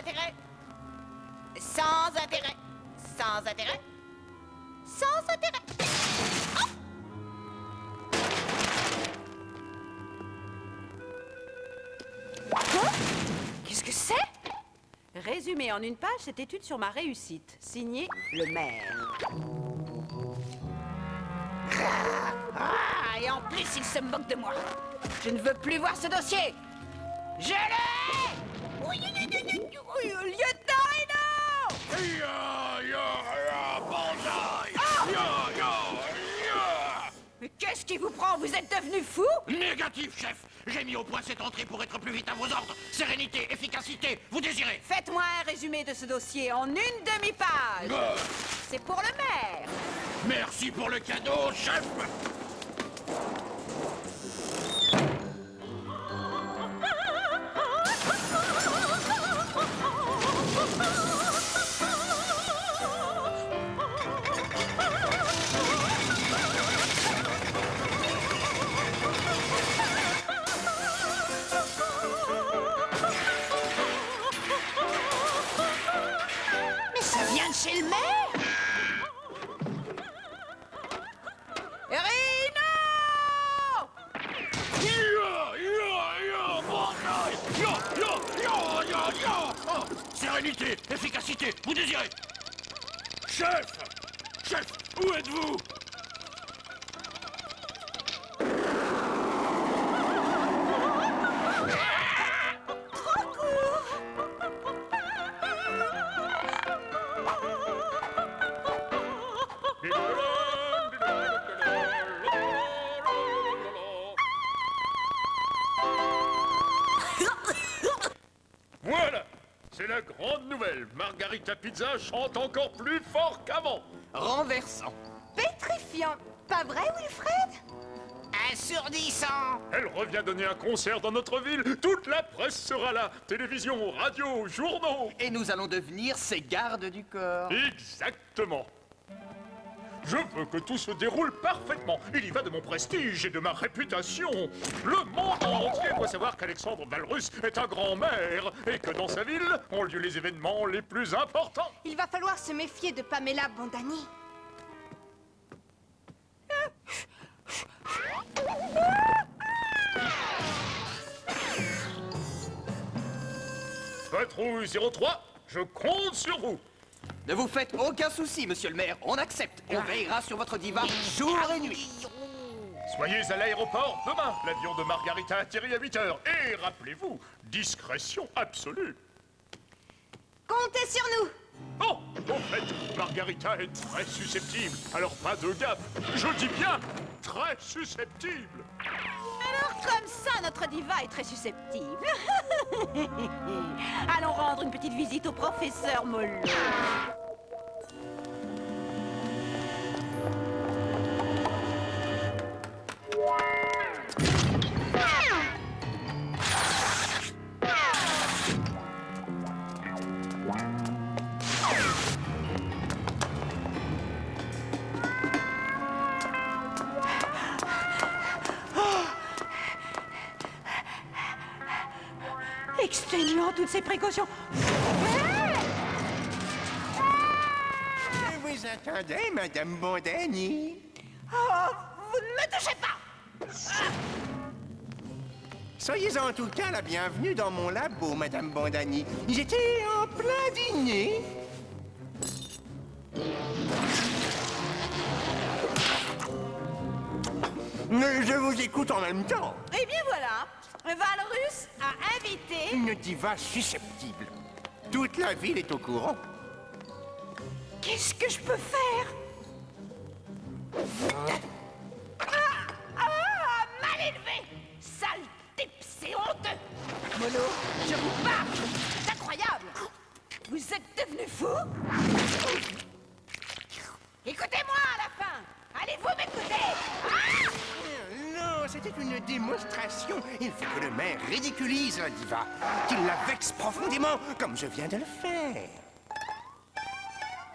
intérêt. Sans intérêt. Sans intérêt. Sans intérêt. Oh! Quoi? Qu'est-ce que c'est? Résumé en une page cette étude sur ma réussite. Signé le maire. Ah, et en plus, il se moque de moi. Je ne veux plus voir ce dossier. Je l'ai! Lieutenant Reno! Mais qu'est-ce qui vous prend? Vous êtes devenu fou? Négatif, chef. J'ai mis au point cette entrée pour être plus vite à vos ordres. Sérénité, efficacité, vous désirez? Faites-moi un résumé de ce dossier en une demi-page. C'est pour le maire. Merci pour le cadeau, chef. Mais ça vient de chez le maire? Reno! Sérénité, efficacité, vous désirez? Chef! Chef, où êtes-vous? Voilà, c'est la grande nouvelle. Margarita Pizza chante encore plus fort qu'avant. Renversant. Pétrifiant. Pas vrai, Wilfred? Assourdissant. Elle revient donner un concert dans notre ville. Toute la presse sera là. Télévision, radio, journaux. Et nous allons devenir ses gardes du corps. Exactement. Je veux que tout se déroule parfaitement. Il y va de mon prestige et de ma réputation. Le monde entier doit savoir qu'Alexandre Valrus est un grand maire et que dans sa ville ont lieu les événements les plus importants. Il va falloir se méfier de Pamela Bandani. Patrouille 03, je compte sur vous. Ne vous faites aucun souci, monsieur le maire. On accepte. On veillera sur votre diva jour et nuit. Soyez à l'aéroport demain. L'avion de Margarita atterrit à 8 heures. Et rappelez-vous, discrétion absolue. Comptez sur nous. Oh, au fait, Margarita est très susceptible. Alors pas de gaffe. Je dis bien, très susceptible. Alors comme ça, notre diva est très susceptible. Allons rendre une petite visite au professeur Mollo. Exténuant toutes ces précautions. Vous attendez, Madame Bandani? Oh, vous ne me touchez pas. Soyez en tout cas la bienvenue dans mon labo, Madame Bandani. J'étais en plein dîner. Je vous écoute en même temps. Eh bien voilà, Valrus a invité... Une diva susceptible. Toute la ville est au courant. Qu'est-ce que je peux faire? Mal élevé. Sale type, c'est honteux. Mono, je vous parle. C'est incroyable. Vous êtes devenu fou? Écoutez-moi à la fin. Allez-vous m'écouter? Ah! Non, c'était une démonstration. Il faut que le maire ridiculise la diva, qu'il la vexe profondément, comme je viens de le faire.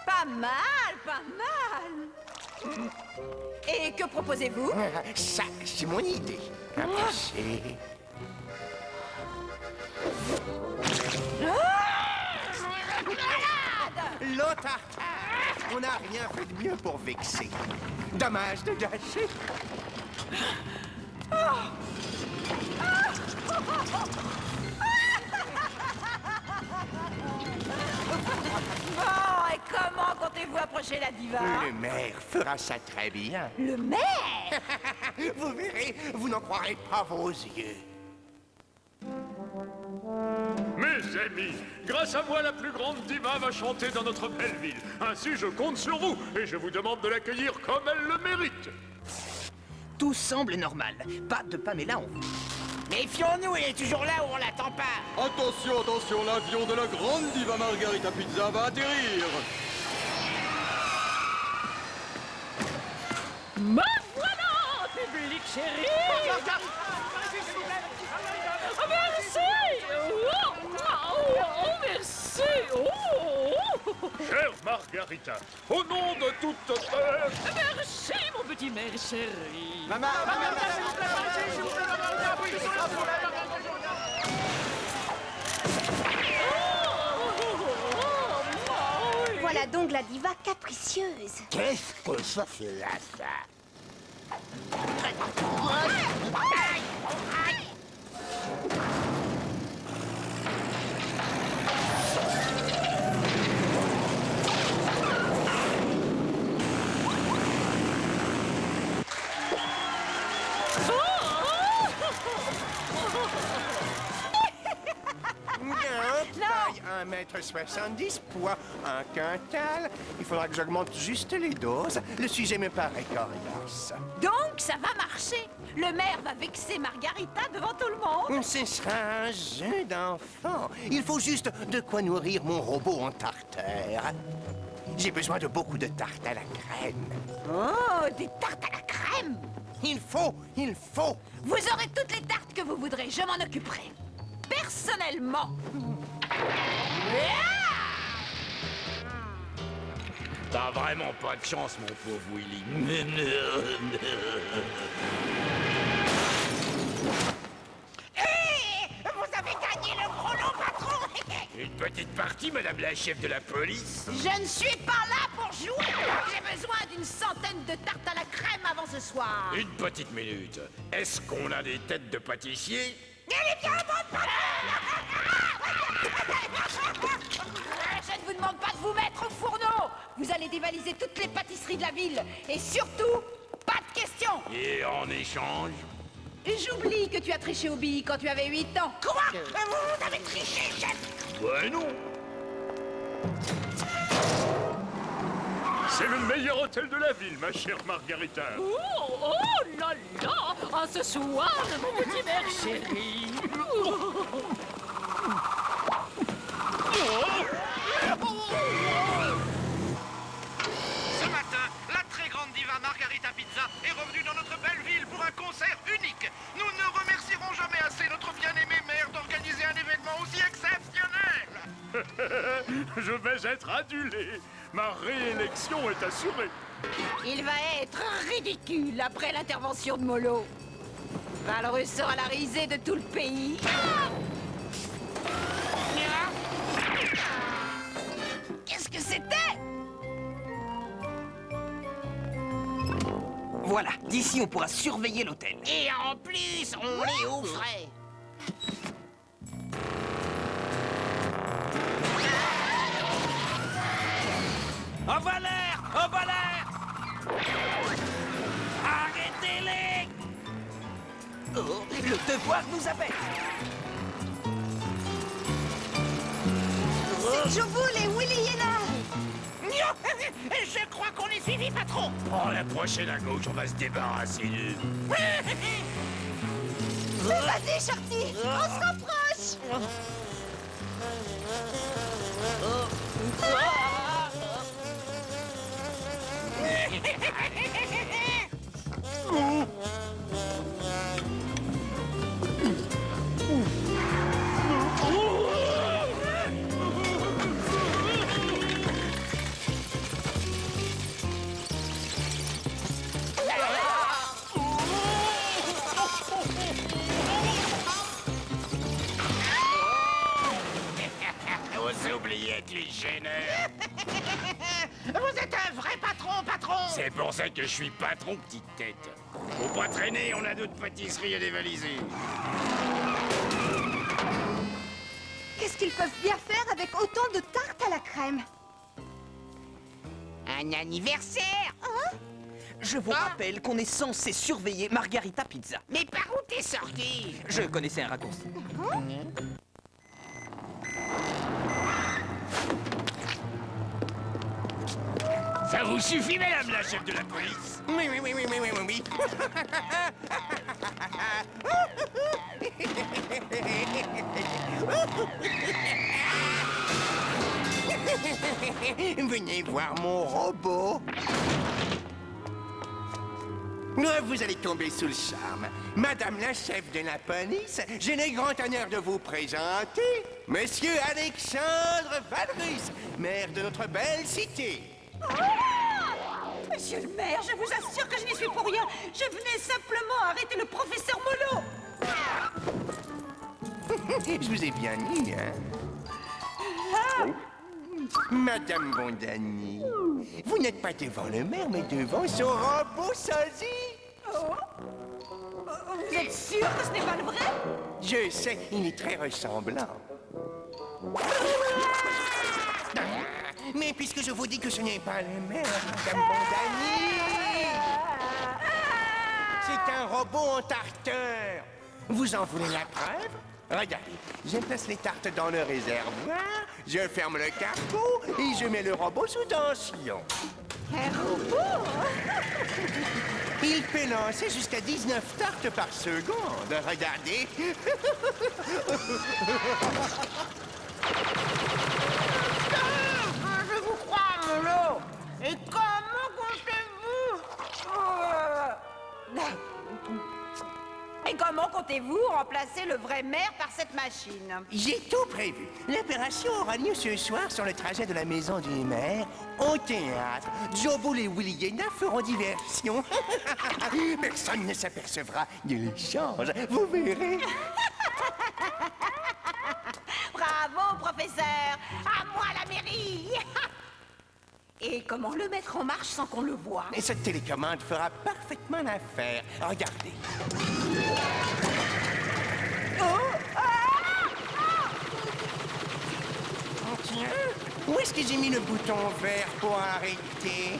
Pas mal, pas mal. Et que proposez-vous? Ça, c'est mon idée. Approchez. L'eau tartare! On n'a rien fait de mieux pour vexer. Dommage de gâcher. Bon, et comment comptez-vous approcher la diva? Le maire fera ça très bien. Le maire? Vous verrez, vous n'en croirez pas vos yeux. Mes amis, grâce à moi, la plus grande diva va chanter dans notre belle ville. Ainsi, je compte sur vous et je vous demande de l'accueillir comme elle le mérite. Tout semble normal. Pas de Pamela en vous. Méfions-nous, il est toujours là où on l'attend pas. Attention, attention, l'avion de la grande diva Margarita Pizza va atterrir. Me voilà, public chéri! Oh, merci! Oh, merci! Oh! Chère Margarita, au nom de toute... Merci, mon petit maire chéri! Voilà donc la diva capricieuse. Qu'est-ce que ça fait là, ça? Taille 1,70 m, poids 1 quintal. Il faudra que j'augmente juste les doses. Le sujet me paraît coriace. Donc, ça va marcher. Le maire va vexer Margarita devant tout le monde. Ce sera un jeu d'enfant. Il faut juste de quoi nourrir mon robot en tartare. J'ai besoin de beaucoup de tartes à la crème. Oh, des tartes à la crème. Il faut. Vous aurez toutes les tartes que vous voudrez, je m'en occuperai. Personnellement. T'as vraiment pas de chance, mon pauvre Willy. Vous avez gagné le gros lot, patron. Une petite partie, madame la chef de la police. Je ne suis pas là pour jouer. J'ai besoin d'une centaine de tartes à la crème avant ce soir. Une petite minute. Est-ce qu'on a des têtes de pâtissier? Je ne vous demande pas de vous mettre au fourneau. Vous allez dévaliser toutes les pâtisseries de la ville. Et surtout, pas de questions. Et en échange? J'oublie que tu as triché aux billes quand tu avais 8 ans. Quoi? Vous avez triché, chef? Ouais, non. C'est le meilleur hôtel de la ville, ma chère Margarita. Oh là là! À ce soir, mon petit maire chéri! Ce matin, la très grande diva Margarita Pizza est revenue dans notre belle ville pour un concert unique. Nous ne remercierons jamais assez notre bien-aimé maire d'organiser un événement aussi exceptionnel. Je vais être adulé. Ma réélection est assurée. Il va être ridicule après l'intervention de Molo. Valrus sera la risée de tout le pays. Qu'est-ce que c'était? Voilà, d'ici on pourra surveiller l'hôtel. Et en plus, on est au frais. Au bas l'air! Au bas l'air! Arrêtez-les! Oh, le devoir nous appelle! C'est Joboul et Willy Yena. Je crois qu'on est suivi, patron. Oh, la prochaine à gauche, on va se débarrasser d'eux. Vas-y, Shorty, on se rapproche. Vous oubliez du gêneur. C'est pour ça que je suis patron, petite tête. Faut pas traîner, on a d'autres pâtisseries à dévaliser. Qu'est-ce qu'ils peuvent bien faire avec autant de tartes à la crème? Un anniversaire! Je vous rappelle qu'on est censé surveiller Margarita Pizza. Mais par où t'es sorti? Je connaissais un raccourci. Ça vous suffit, madame la chef de la police? Oui, oui, oui, oui, oui, oui, oui. Venez voir mon robot. Vous allez tomber sous le charme. Madame la chef de la police, j'ai le grand honneur de vous présenter Monsieur Alexandre Valrus, maire de notre belle cité. Monsieur le maire, je vous assure que je n'y suis pour rien. Je venais simplement arrêter le professeur Molo. Je vous ai bien dit, hein? Madame Bondani, vous n'êtes pas devant le maire, mais devant son robot sosie. Vous êtes sûr que ce n'est pas le vrai? Je sais, il est très ressemblant. Mais puisque je vous dis que ce n'est pas le maire, Madame Bondani, c'est un robot en tarteur. Vous en voulez la preuve? Regardez, je place les tartes dans le réservoir, je ferme le capot et je mets le robot sous tension. Un robot? Il peut lancer jusqu'à 19 tartes par seconde. Regardez. Je vous crois, Molo. Et comment comptez-vous? Et comment comptez-vous remplacer le vrai maire par cette machine? J'ai tout prévu. L'opération aura lieu ce soir sur le trajet de la maison du maire au théâtre. Jobo et Willy Yena feront diversion. Personne ne s'apercevra de l'échange. Vous verrez. Bravo, professeur. À moi la mairie. Et comment le mettre en marche sans qu'on le voie? Et cette télécommande fera parfaitement l'affaire. Regardez. Tiens, où est-ce que j'ai mis le bouton vert pour arrêter?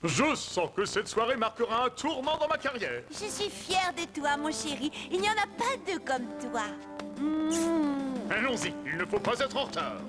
Je sens que cette soirée marquera un tournant dans ma carrière. Je suis fière de toi, mon chéri. Il n'y en a pas deux comme toi. Allons-y, il ne faut pas être en retard.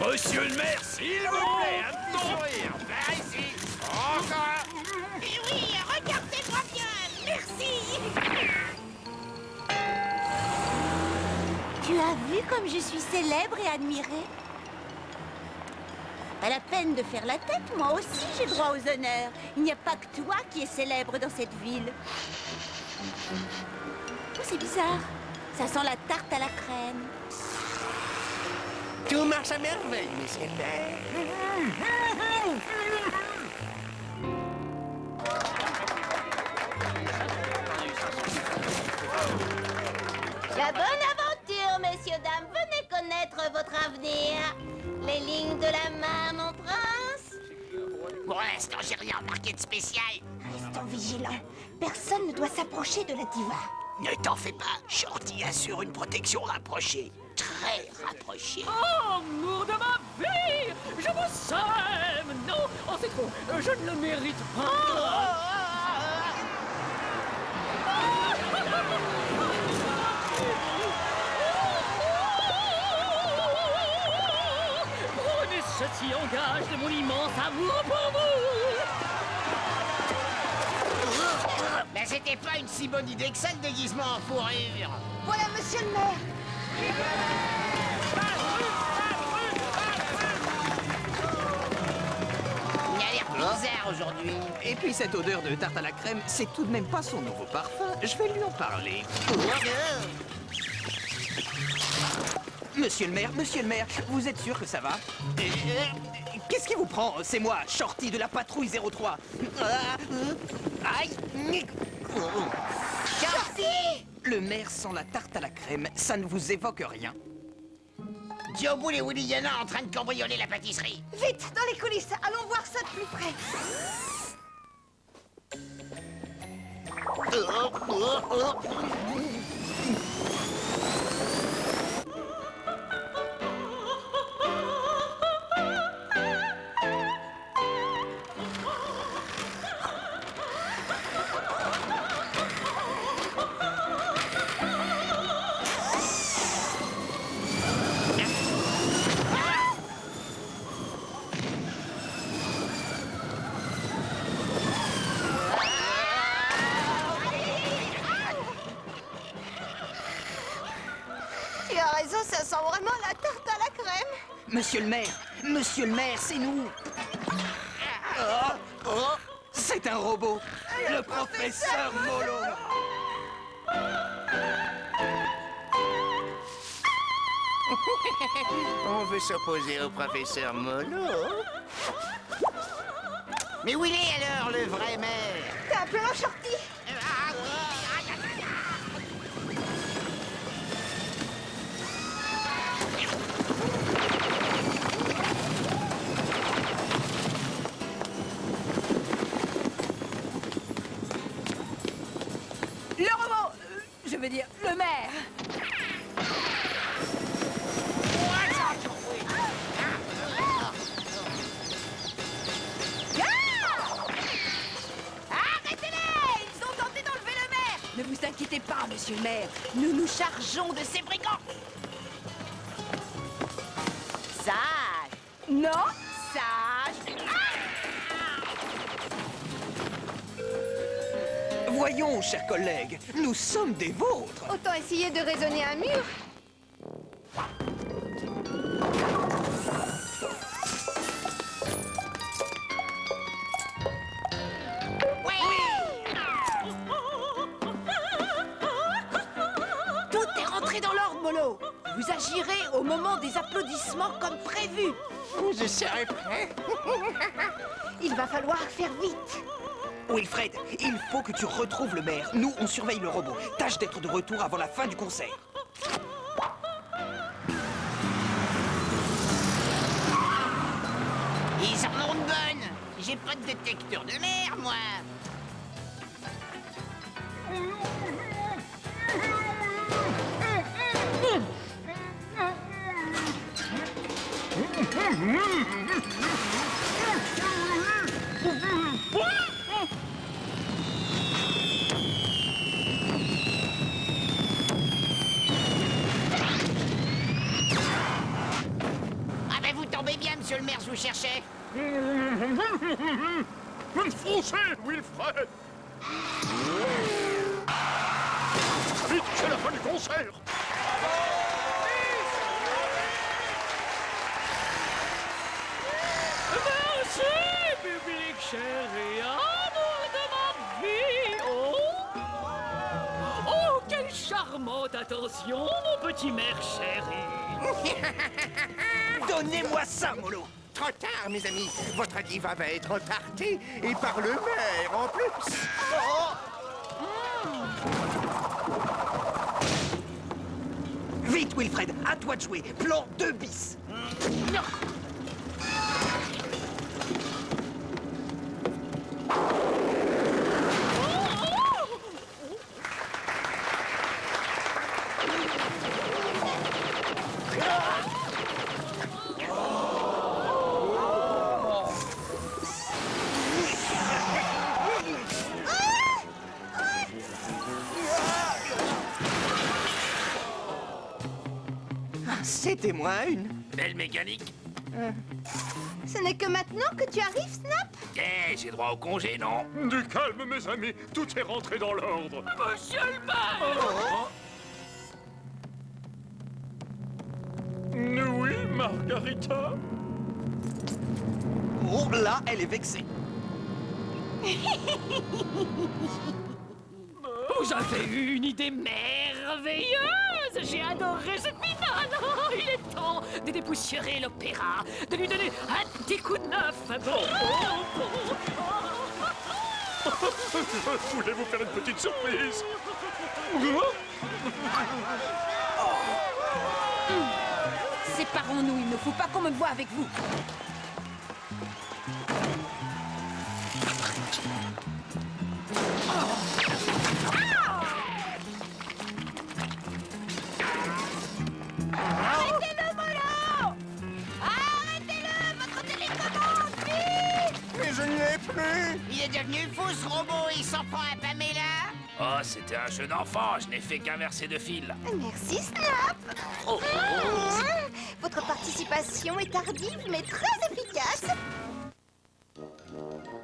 Monsieur le maire, s'il vous plaît, un petit sourire. Par ici. Encore. Et oui, regardez-moi bien. Merci. Tu as vu comme je suis célèbre et admirée? Pas la peine de faire la tête, moi aussi j'ai droit aux honneurs. Il n'y a pas que toi qui es célèbre dans cette ville. Oh, c'est bizarre. Ça sent la tarte à la crème. Tout marche à merveille, monsieur le maire. La bonne aventure, messieurs, dames. Venez connaître votre avenir. Les lignes de la main, mon prince. Pour l'instant, j'ai rien remarqué de spécial. Restons vigilants. Personne ne doit s'approcher de la diva. Ne t'en fais pas, Shorty assure une protection rapprochée. Très rapprochée. Oh, amour de ma vie! Je vous aime! Non! Oh, c'est trop! Je ne le mérite pas! Prenez ceci en gage de mon immense amour pour vous! Mais c'était pas une si bonne idée que ça, le déguisement en fourrure. Voilà, monsieur le maire. Il a l'air bizarre aujourd'hui. Et puis cette odeur de tarte à la crème, c'est tout de même pas son nouveau parfum. Je vais lui en parler. Monsieur le maire, vous êtes sûr que ça va? Qu'est-ce qui vous prend? C'est moi, Shorty de la patrouille 03. Aïe. Shorty! Le maire sans la tarte à la crème, ça ne vous évoque rien? Joboul et Willy Yana en train de cambrioler la pâtisserie. Vite, dans les coulisses, allons voir ça de plus près. Tu as raison, ça sent vraiment la tarte à la crème. Monsieur le maire, c'est nous. C'est un robot. Le professeur Molo. On veut s'opposer au professeur Molo. Mais où il est alors, le vrai maire? T'as un plan, Shorty? Le robot, je veux dire, le maire. Arrêtez-les! Ils ont tenté d'enlever le maire! Ne vous inquiétez pas, monsieur le maire. Nous nous chargeons de ces brigands. Sage! Non, Sage! Voyons, chers collègues, nous sommes des vôtres. Autant essayer de raisonner un mur. tout est rentré dans l'ordre, Molo. Vous agirez au moment des applaudissements comme prévu. Je serai prêt. Il va falloir faire vite. Wilfred, il faut que tu retrouves le maire. Nous, on surveille le robot. Tâche d'être de retour avant la fin du concert. Ils en ont de bonnes. J'ai pas de détecteur de mer, moi. Ah ben vous tombez bien, monsieur le maire, je vous cherchais. Foncez, Wilfred! Vite, c'est la fin du concert! Merci, public chéri, amour de ma vie. Oh, quelle charmante attention, mon petit maire chéri. Donnez-moi ça, Molo. Trop tard, mes amis. Votre diva va être entartée, et par le maire en plus. Vite, Wilfred, à toi de jouer. Plan 2 bis. C'était moins une. Belle mécanique. Ce n'est que maintenant que tu arrives, Snap? Eh, j'ai droit au congé, non? Du calme, mes amis, tout est rentré dans l'ordre. Monsieur le maire. Oui, Margarita? Oh, là, elle est vexée. Vous avez eu une idée merveilleuse. J'ai adoré ce final. Oh, il est temps de dépoussiérer l'opéra, de lui donner un petit coup de neuf. Voulez-vous faire une petite surprise? Séparons-nous, il ne faut pas qu'on me voie avec vous. Arrêtez-le, Molo! Arrêtez-le! Votre télécommande! Vite! Mais je n'y ai plus. Il est devenu fou, ce robot, il s'en prend à Pamela. Oh, c'était un jeu d'enfant, je n'ai fait qu'inverser de fil. Merci, Snap! Oh, Votre participation est tardive, mais très efficace.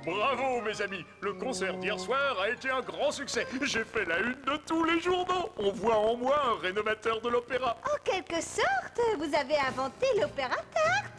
Bravo, mes amis. Le concert d'hier soir a été un grand succès. J'ai fait la une de tous les journaux. On voit en moi un rénovateur de l'opéra. En quelque sorte, vous avez inventé l'opéra tarte.